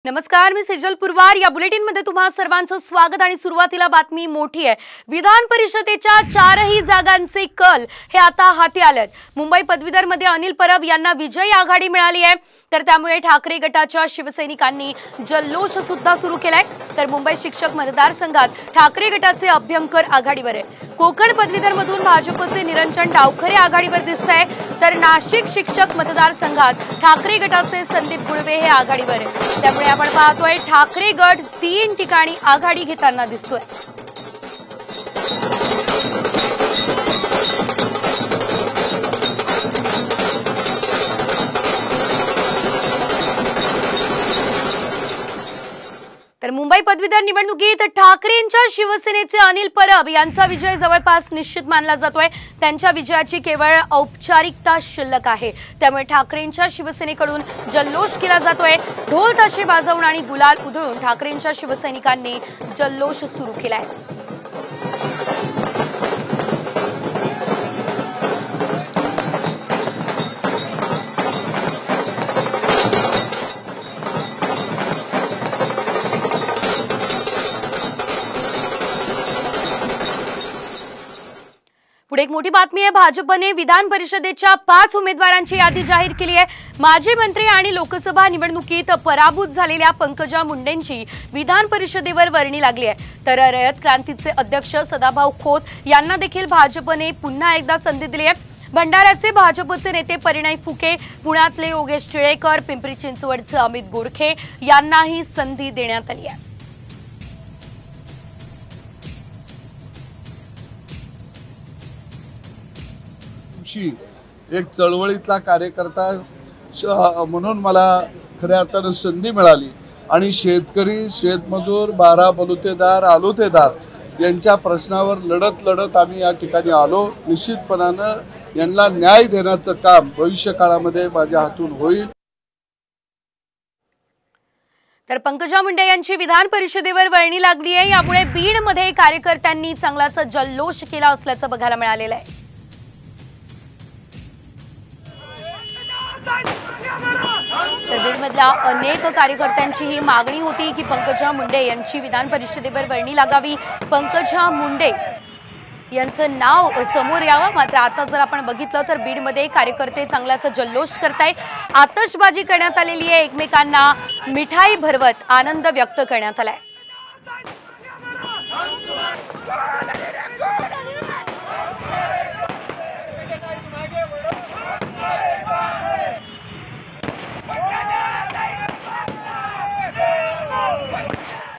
नमस्कार, मी सेजल पुरवार। या बुलेटिन मध्ये तुम्हा सर्वांचं स्वागत आणि सुरुवातीला बातमी मोठी आहे। विधान परिषदेच्या 4ही जागांचे कल हे आता हाती आलेत। मुंबई पदवीधर मध्ये अनिल परब यांना विजयी आघाडी मिळाली आहे, तर त्यामुळे ठाकरे गटाच्या शिवसैनिकांनी जल्लोष सुद्धा सुरू केलाय। तर मुंबई शिक्षक मतदारसंघात ठाकरे गटाचे अभ्यंकर आघाडीवर आहे। कोकण पदवीधर मधून भाजपचे निरंजन डावखरे आघाडीवर दिसताय, तर नाशिक शिक्षक मतदारसंघात ठाकरे गटाचे संदीप गुळवे हे आघाडीवर आहे। त्यामुळे आपण पाहतोय ठाकरे गट 3 ठिकाणी आघाडी घेताना दिसतोय। तर मुंबई पदवीधर निवडणुकीत ठाकरेंच्या शिवसेनेचे अनिल परब यांचा विजय जवळपास निश्चित मानला जातोय। त्यांच्या विजयाची केवळ औपचारिकता शिल्लक आहे, त्यामुळे ठाकरेंच्या शिवसेनेकडून जल्लोष केला जातोय। ढोल ताशे वाजवून आणि गुलाल उधळून ठाकरेंच्या शिवसैनिकांनी जल्लोष सुरू केलाय। पुढे एक मोठी बातमी आहे। भाजपने विधान परिषदेच्या 5 उमेदवारांची यादी जाहीर केली आहे। माजी मंत्री आणि लोकसभा निवडणुकीत पराभूत झालेल्या पंकजा मुंडेंची विधान परिषदेवर वर्णी लागली आहे। तर रयत क्रांतीचे अध्यक्ष सदाभाऊ खोत यांना देखील भाजपने पुन्हा एकदा संधी दिली आहे। भंडाऱ्याचे भाजपचे नेते परिणय फुके, पुण्यातले योगेश टिळेकर, पिंपरी चिंचवडचे अमित गोरखे यांनाही संधी देण्यात आली आहे। एक चळवळीतला कार्यकर्ता म्हणून मला खऱ्या अर्थाने संधी मिळाली आणि शेतकरी, शेतमजूर, 12 बलुतेदार, आलुतेदार यांच्या प्रश्नावर लढत लढत आम्ही या ठिकाणी आलो। निश्चितपणाने यांना न्याय देण्याचं काम भविष्य काळामध्ये माझ्या हातून होईल। तर पंकजा मुंडे यांची विधान परिषदेवर वर्णी लागली आहे। यामुळे बीडमध्ये कार्यकर्त्यांनी चांगलाच जल्लोष केला असल्याचं बघायला मिळालेलं आहे। तर बीडमधल्या अनेक कार्यकर्त्यांची ही मागणी होती की पंकजा मुंडे यांची विधान परिषदेवर वर्णी लागावी, पंकजा मुंडे यांचं नाव समोर यावं। मात्र आता जर आपण बघितलं तर बीडमध्ये कार्यकर्ते चांगलाच जल्लोष करताय। आतषबाजी करण्यात आलेली आहे, एकमेकांना मिठाई भरवत आनंद व्यक्त करण्यात आलाय।